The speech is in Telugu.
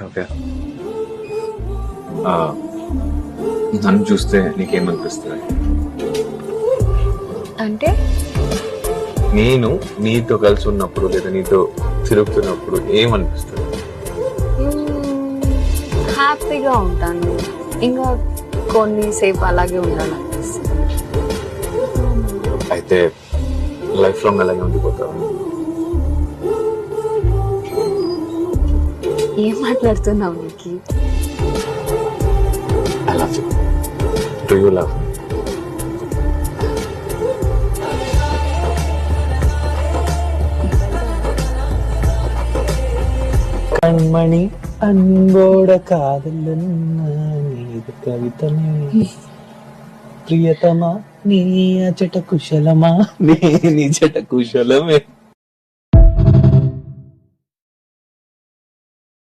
కావ్య, నన్ను చూస్తే నీకేమనిపిస్తుంది? అంటే నేను నీతో కలిసి ఉన్నప్పుడు లేదా నీతో తిరుగుతున్నప్పుడు ఏమనిపిస్తుంది? హ్యాపీగా ఉంటాను, ఇంకా కొన్నిసేపు అలాగే ఉండాలనిపిస్తుంది. అయితే లైఫ్ లాంగ్ అలాగే ఉండిపోతావు. ఏం మాట్లాడుతున్నావు నీకు? I love you. Do you love మీ? கண்மணி அன்போட காதல் நீது கவிதமே ప్రియతమా నీ అచట కుశలమా నీ నిజట కుశలమే